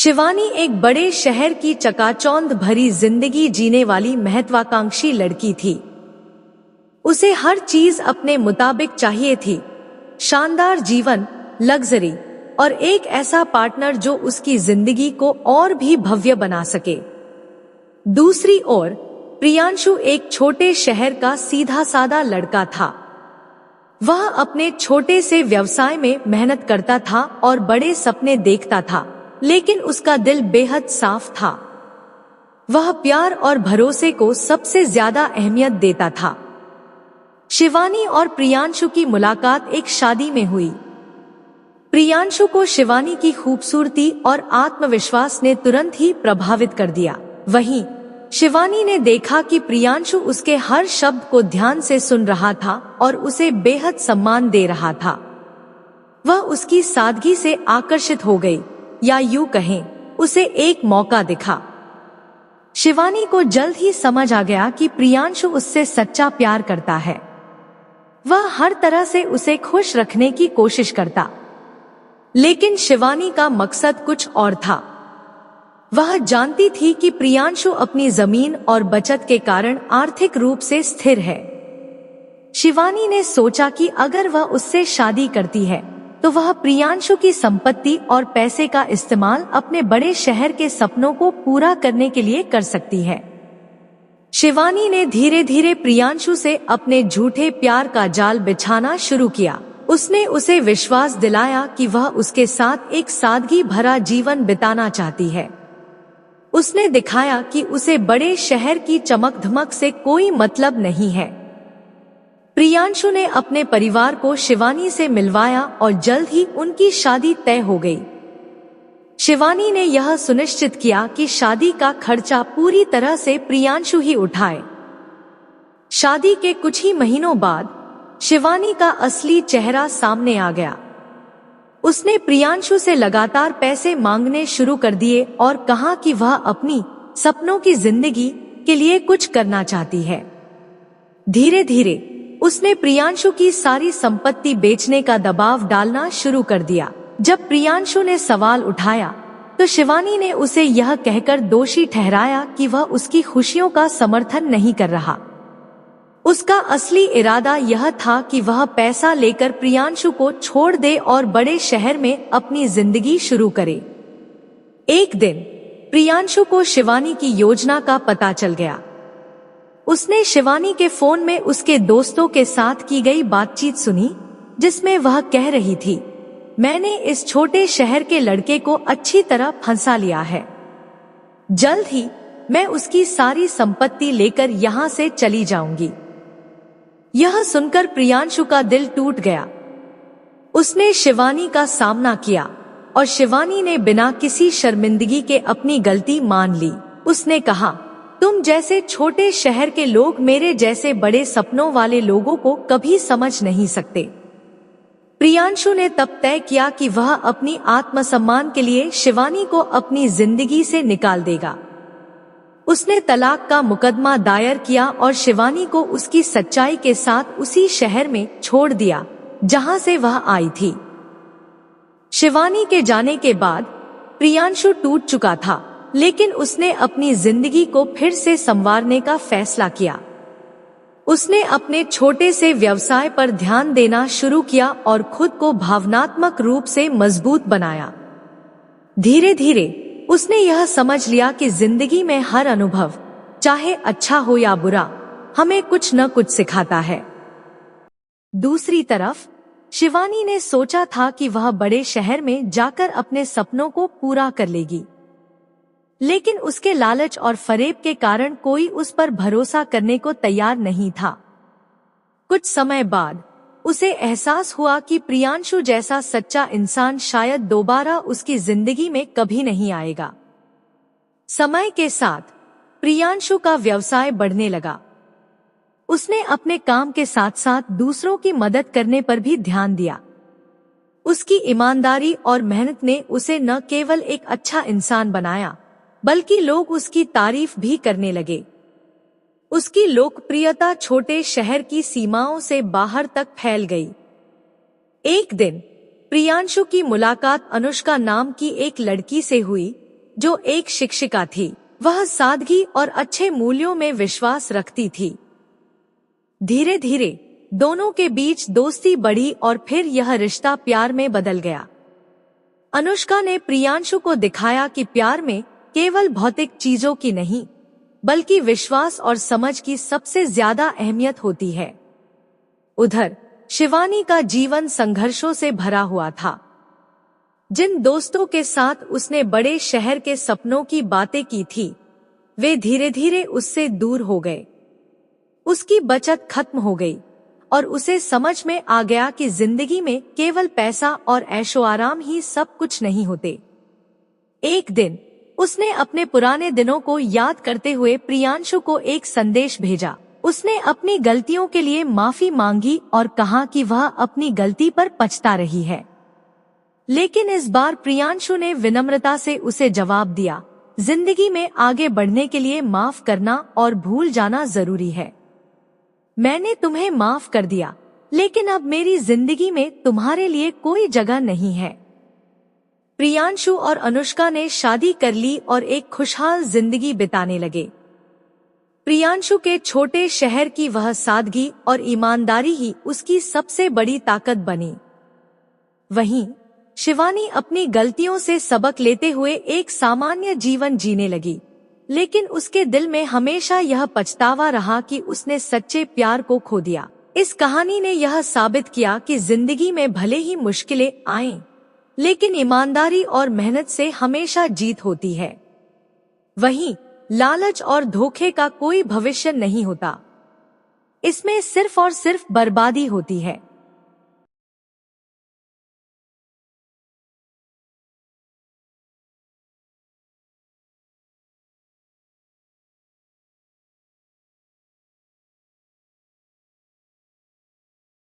शिवानी एक बड़े शहर की चकाचौंध भरी जिंदगी जीने वाली महत्वाकांक्षी लड़की थी। उसे हर चीज अपने मुताबिक चाहिए थी, शानदार जीवन, लग्जरी और एक ऐसा पार्टनर जो उसकी जिंदगी को और भी भव्य बना सके। दूसरी ओर प्रियांशु एक छोटे शहर का सीधा साधा लड़का था। वह अपने छोटे से व्यवसाय में मेहनत करता था और बड़े सपने देखता था, लेकिन उसका दिल बेहद साफ था। वह प्यार और भरोसे को सबसे ज्यादा अहमियत देता था। शिवानी और प्रियांशु की मुलाकात एक शादी में हुई। प्रियांशु को शिवानी की खूबसूरती और आत्मविश्वास ने तुरंत ही प्रभावित कर दिया। वहीं शिवानी ने देखा कि प्रियांशु उसके हर शब्द को ध्यान से सुन रहा था और उसे बेहद सम्मान दे रहा था। वह उसकी सादगी से आकर्षित हो गई, या यूं कहें उसे एक मौका दिखा। शिवानी को जल्द ही समझ आ गया कि प्रियांशु उससे सच्चा प्यार करता है। वह हर तरह से उसे खुश रखने की कोशिश करता, लेकिन शिवानी का मकसद कुछ और था। वह जानती थी कि प्रियांशु अपनी जमीन और बचत के कारण आर्थिक रूप से स्थिर है। शिवानी ने सोचा कि अगर वह उससे शादी करती है तो वह प्रियांशु की संपत्ति और पैसे का इस्तेमाल अपने बड़े शहर के सपनों को पूरा करने के लिए कर सकती है। शिवानी ने धीरे धीरे प्रियांशु से अपने झूठे प्यार का जाल बिछाना शुरू किया। उसने उसे विश्वास दिलाया कि वह उसके साथ एक सादगी भरा जीवन बिताना चाहती है। उसने दिखाया कि उसे बड़े शहर की चमक धमक से कोई मतलब नहीं है। प्रियांशु ने अपने परिवार को शिवानी से मिलवाया और जल्द ही उनकी शादी तय हो गई। शिवानी ने यह सुनिश्चित किया कि शादी का खर्चा पूरी तरह से प्रियांशु ही उठाए। शादी के कुछ ही महीनों बाद शिवानी का असली चेहरा सामने आ गया। उसने प्रियांशु से लगातार पैसे मांगने शुरू कर दिए और कहा कि वह अपनी सपनों की जिंदगी के लिए कुछ करना चाहती है। धीरे धीरे उसने प्रियांशु की सारी संपत्ति बेचने का दबाव डालना शुरू कर दिया। जब प्रियांशु ने सवाल उठाया तो शिवानी ने उसे यह कहकर दोषी ठहराया कि वह उसकी खुशियों का समर्थन नहीं कर रहा। उसका असली इरादा यह था कि वह पैसा लेकर प्रियांशु को छोड़ दे और बड़े शहर में अपनी जिंदगी शुरू करे। एक दिन प्रियांशु को शिवानी की योजना का पता चल गया। उसने शिवानी के फोन में उसके दोस्तों के साथ की गई बातचीत सुनी, जिसमें वह कह रही थी, मैंने इस छोटे शहर के लड़के को अच्छी तरह फंसा लिया है। जल्द ही मैं उसकी सारी संपत्ति लेकर यहाँ से चली जाऊंगी। यह सुनकर प्रियांशु का दिल टूट गया। उसने शिवानी का सामना किया और शिवानी ने बिना किसी शर्मिंदगी के अपनी गलती मान ली। उसने कहा, तुम जैसे छोटे शहर के लोग मेरे जैसे बड़े सपनों वाले लोगों को कभी समझ नहीं सकते। प्रियांशु ने तब तय किया कि वह अपनी आत्मसम्मान के लिए शिवानी को अपनी जिंदगी से निकाल देगा। उसने तलाक का मुकदमा दायर किया और शिवानी को उसकी सच्चाई के साथ उसी शहर में छोड़ दिया जहां से वह आई थी। शिवानी के जाने के बाद प्रियांशु टूट चुका था, लेकिन उसने अपनी जिंदगी को फिर से संवारने का फैसला किया। उसने अपने छोटे से व्यवसाय पर ध्यान देना शुरू किया और खुद को भावनात्मक रूप से मजबूत बनाया। धीरे धीरे उसने यह समझ लिया कि जिंदगी में हर अनुभव, चाहे अच्छा हो या बुरा, हमें कुछ न कुछ सिखाता है। दूसरी तरफ शिवानी ने सोचा था कि वह बड़े शहर में जाकर अपने सपनों को पूरा कर लेगी, लेकिन उसके लालच और फरेब के कारण कोई उस पर भरोसा करने को तैयार नहीं था। कुछ समय बाद उसे एहसास हुआ कि प्रियांशु जैसा सच्चा इंसान शायद दोबारा उसकी जिंदगी में कभी नहीं आएगा। समय के साथ प्रियांशु का व्यवसाय बढ़ने लगा। उसने अपने काम के साथ साथ दूसरों की मदद करने पर भी ध्यान दिया। उसकी ईमानदारी और मेहनत ने उसे न केवल एक अच्छा इंसान बनाया, बल्कि लोग उसकी तारीफ भी करने लगे। उसकी लोकप्रियता छोटे शहर की सीमाओं से बाहर तक फैल गई। एक दिन प्रियांशु की मुलाकात अनुष्का नाम की एक लड़की से हुई, जो एक शिक्षिका थी। वह सादगी और अच्छे मूल्यों में विश्वास रखती थी। धीरे धीरे दोनों के बीच दोस्ती बढ़ी और फिर यह रिश्ता प्यार में बदल गया। अनुष्का ने प्रियांशु को दिखाया कि प्यार में केवल भौतिक चीजों की नहीं, बल्कि विश्वास और समझ की सबसे ज्यादा अहमियत होती है। उधर शिवानी का जीवन संघर्षों से भरा हुआ था। जिन दोस्तों के साथ उसने बड़े शहर के सपनों की बातें की थी, वे धीरे धीरे उससे दूर हो गए। उसकी बचत खत्म हो गई और उसे समझ में आ गया कि जिंदगी में केवल पैसा और ऐशो आराम ही सब कुछ नहीं होते। एक दिन उसने अपने पुराने दिनों को याद करते हुए प्रियांशु को एक संदेश भेजा। उसने अपनी गलतियों के लिए माफी मांगी और कहा कि वह अपनी गलती पर पछता रही है। लेकिन इस बार प्रियांशु ने विनम्रता से उसे जवाब दिया, जिंदगी में आगे बढ़ने के लिए माफ करना और भूल जाना जरूरी है। मैंने तुम्हें माफ कर दिया, लेकिन अब मेरी जिंदगी में तुम्हारे लिए कोई जगह नहीं है। प्रियांशु और अनुष्का ने शादी कर ली और एक खुशहाल जिंदगी बिताने लगे। प्रियांशु के छोटे शहर की वह सादगी और ईमानदारी ही उसकी सबसे बड़ी ताकत बनी। वहीं शिवानी अपनी गलतियों से सबक लेते हुए एक सामान्य जीवन जीने लगी, लेकिन उसके दिल में हमेशा यह पछतावा रहा कि उसने सच्चे प्यार को खो दिया। इस कहानी ने यह साबित किया कि जिंदगी में भले ही मुश्किलें आएं, लेकिन ईमानदारी और मेहनत से हमेशा जीत होती है। वहीं लालच और धोखे का कोई भविष्य नहीं होता, इसमें सिर्फ और सिर्फ बर्बादी होती है।